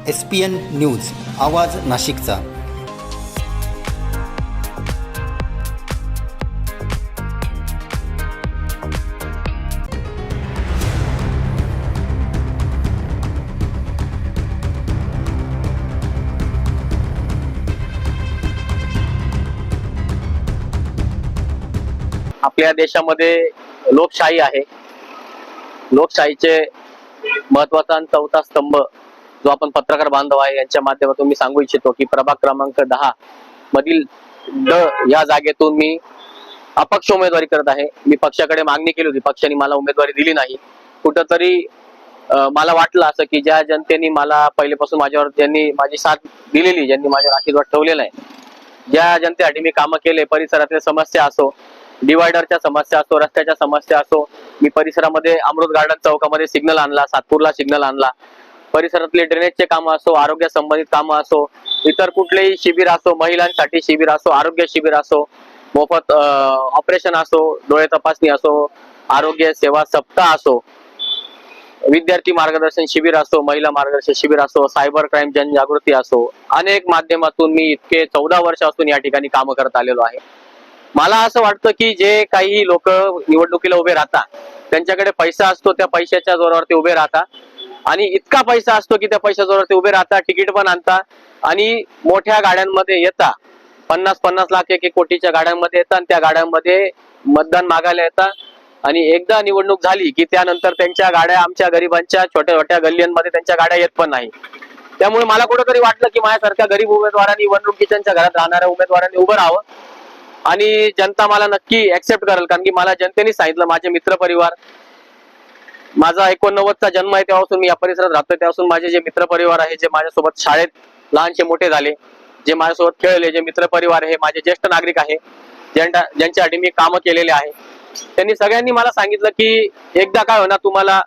SPN news आवाज नाशिकचा। आपल्या देशामध्ये लोकशाही आहे। लोकशाहीचे महत्त्वाचा चौथा स्तंभ जो आपण पत्रकार बांधव आहे यांच्या माध्यमातून मी सांगू इच्छितो की प्रभाग क्रमांक 10 मधील ड या जागेतून मी अपक्ष उमेदवारी करत आहे। मी पक्षाकडे मागणी केली होती, पक्षाने मला उमेदवारी दिली नाही। कुठंतरी मला वाटलं असं की ज्या जनतेने मला पहिलेपासून माझ्यावर ज्यांनी माझी साथ दिलेली, ज्यांनी माझ्यावर आशीर्वाद ठेवलेला आहे, ज्या जनतेसाठी मी कामं केले, परिसरातील समस्या असो, डिवायडरच्या समस्या असो, रस्त्याच्या समस्या असो, मी परिसरामध्ये अमृत गार्डन चौकामध्ये सिग्नल आणला, सातपूरला सिग्नल आणला, परिसरातले ड्रेनेजचे कामं असो, आरोग्य संबंधित कामं असो, इतर कुठलेही शिबिर असो, महिलांसाठी शिबिर असो, आरोग्य शिबिर असो, मोफत ऑपरेशन असो, डोळे तपासणी असो, आरोग्य सेवा सप्ताह असो, विद्यार्थी मार्गदर्शन शिबिर असो, महिला मार्गदर्शन शिबिर असो, सायबर क्राईम जनजागृती असो, अनेक माध्यमातून मी इतके 14 वर्षापासून या ठिकाणी काम करत आलेलो आहे। मला असं वाटतं की जे काही लोक निवडणुकीला उभे राहतात त्यांच्याकडे पैसा असतो, त्या पैशाच्या जोरावर ते उभे राहतात आणि इतका पैसा असतो की त्या पैशाच्या जोरावर ते उभे राहतात, तिकीट पण आणतात आणि मोठ्या गाड्यांमध्ये येतात, 50-50 लाख 1-1 कोटीच्या गाड्यांमध्ये येतात, त्या गाड्यांमध्ये मतदान मागायला येतात आणि एकदा निवडणूक झाली की त्यानंतर त्यांच्या गाड्या आमच्या गरिबांच्या छोट्या छोट्या गल्ल्यांमध्ये त्यांच्या गाड्या येत पण नाही। त्यामुळे मला कुठेतरी वाटलं की माझ्यासारख्या गरीब उमेदवारांनी निवडणुकीच्या घरात राहणाऱ्या उमेदवारांनी उभं राहावं आणि जनता मला नक्की ऍक्सेप्ट करेल, कारण की मला जनतेने सांगितलं, माझे मित्र परिवार, माझा 89चा जन्म आहे तेव्हापासून मी या परिसरात राहतो, तेव्हापासून माझे जे मित्र परिवार आहे, जे माझ्यासोबत शाळेत लहानचे मोठे झाले, जे माझ्यासोबत खेळले, जे मित्र परिवार आहे, माझे ज्येष्ठ नागरिक आहे, ज्यांच्यासाठी मी कामं केलेले आहे, त्यांनी सगळ्यांनी मला सांगितलं की एकदा काय होणार, तुम्हाला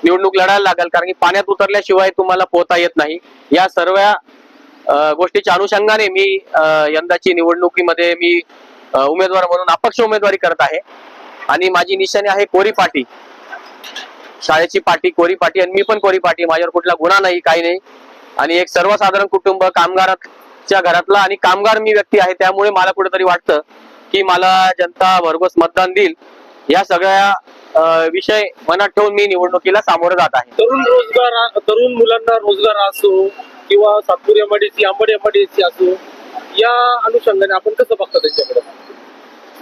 निवडणूक लढायला लागेल, कारण की पाण्यात उतरल्याशिवाय तुम्हाला पोहता येत नाही। या सर्व गोष्टीच्या अनुषंगाने मी यंदाची निवडणुकीमध्ये मी उमेदवार म्हणून अपक्ष उमेदवारी करत आहे आणि माझी निशाणी आहे कोरी पाटी, शाळेची पाटी, कोरी पाटी, आणि मी पण कोरी पाटी, माझ्यावर कुठला गुन्हा नाही, काही नाही, आणि एक सर्वसाधारण कुटुंब, कामगाराच्या घरातला आणि कामगार मी व्यक्ती आहे, त्यामुळे मला कुठेतरी वाटतं की मला जनता भरघोस मतदान देईल। या सगळ्या विषय मनात ठेवून मी निवडणुकीला सामोरं जात आहे। तरुण मुलांना रोजगार असो किंवा सातपूर MIDC, अंबड MIDC असो, या अनुषंगाने आपण कसं बघता त्यांच्याकडे?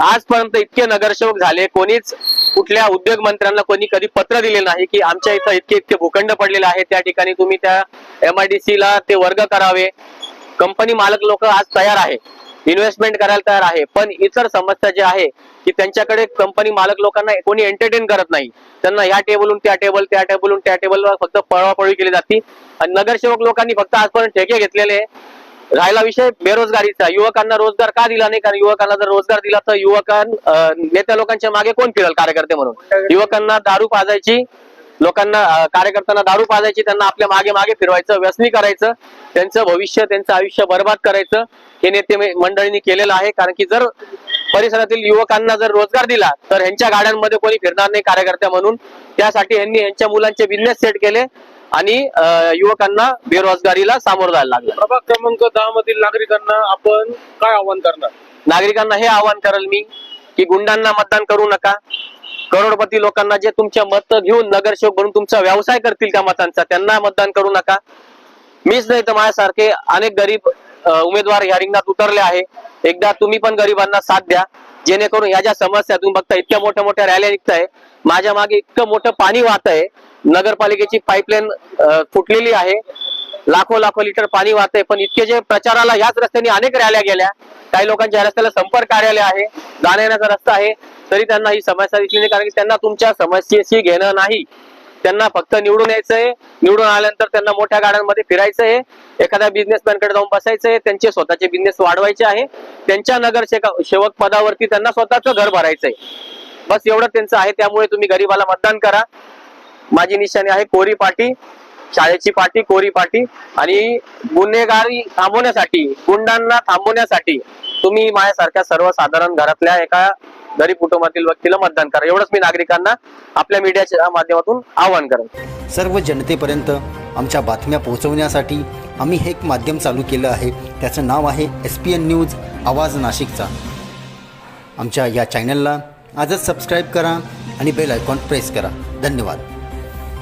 आजपर्यंत इतके नगरसेवक झाले, कोणीच कुठल्या उद्योग मंत्र्यांना कोणी कधी पत्र दिले नाही की आमच्या इथं इतके भूखंड पडलेले आहे, त्या ठिकाणी तुम्ही त्या MIDC ला ते वर्ग करावे। कंपनी मालक लोक आज तयार आहे, इन्व्हेस्टमेंट करायला तयार आहे, पण इतर समस्या जे आहे की त्यांच्याकडे कंपनी मालक लोकांना कोणी एंटरटेन करत नाही, त्यांना ह्या टेबलून त्या टेबल, त्या टेबलून त्या टेबलवर फक्त पळवापळवी केली जाते आणि नगरसेवक लोकांनी फक्त आजपर्यंत ठेके घेतलेले। राहिला विषय बेरोजगारीचा, युवकांना रोजगार का दिला नाही, कारण युवकांना जर रोजगार दिला तर नेत्या लोकांच्या मागे कोण फिरेल कार्यकर्ते म्हणून? युवकांना दारू पाजायची, लोकांना कार्यकर्त्यांना दारू पाजायची, त्यांना आपल्या मागे मागे फिरवायचं, व्यसनी करायचं, त्यांचं भविष्य, त्यांचं आयुष्य बर्बाद करायचं, हे नेते मंडळींनी केलेलं आहे। कारण की जर परिसरातील युवकांना जर रोजगार दिला तर ह्यांच्या गाड्यांमध्ये कोणी फिरणार नाही कार्यकर्त्या म्हणून, त्यासाठी ह्यांनी ह्यांच्या मुलांचे बिझनेस सेट केले आणि युवकांना बेरोजगारीला सामोरं जायला लागलं। प्रभाग क्रमांक 10 मधील नागरिकांना आपण काय आवाहन करणार? नागरिकांना हे आवाहन करेल मी की गुंडांना मतदान करू नका, करोडपती लोकांना जे तुमच्या मत घेऊन नगरसेवक बनून तुमचा व्यवसाय करतील त्या मतांचा, त्यांना मतदान करू नका। मीच नाही तर माझ्यासारखे अनेक गरीब उमेदवार या रिंगणात उतरले आहे। एकदा तुम्ही पण गरिबांना साथ द्या, जेणेकरून या ज्या समस्या तुम्ही बघता, इतक्या मोठ्या मोठ्या रॅल्या निघताय, माझ्या मागे इतकं मोठं पाणी वाहत आहे, नगरपालिकेची पाईपलाईन फुटलेली आहे, लाखो लिटर पाणी वाहतंय, पण इतके जे प्रचाराला याच रस्त्याने अनेक रॅल्या गेल्या, काही लोकांच्या रस्त्याला संपर्क कार्यालय आहे, जाण्याचा रस्ता आहे, तरी त्यांना ही समस्या दिसली नाही, कारण की त्यांना तुमच्या समस्येशी घेणं नाही, त्यांना फक्त निवडून यायचंय, निवडून आल्यानंतर त्यांना मोठ्या गाड्यांमध्ये फिरायचंय, एखाद्या बिझनेसमॅनकडे जाऊन बसायचंय, त्यांचे स्वतःचे बिझनेस वाढवायचे आहे, त्यांच्या नगरसेवक पदावरती त्यांना स्वतःचं घर भरायचंय, बस एवढं त्यांचं आहे। त्यामुळे तुम्ही गरीबाला मतदान करा। माझी निशाणी आहे कोरी पाटी, शाळेची पाटी, कोरी पाटी आणि गुन्हेगारी थांबवण्यासाठी, गुंडांना थांबवण्यासाठी तुम्ही माझ्यासारख्या सर्वसाधारण घरातल्या एका गरीब कुटुंबातील व्यक्तीला मतदान करा. एवढंच मी नागरिकांना आपल्या मीडियाच्या माध्यमातून आवाहन करेन. सर्व जनतेपर्यंत आमच्या बातम्या पोहोचवण्यासाठी आम्ही हे एक माध्यम चालू केलं आहे. त्याचं नाव आहे SPN न्यूज आवाज नाशिकचा. आमच्या या चॅनलला आजच सबस्क्राईब करा आणि बेल आयकॉन प्रेस करा. धन्यवाद.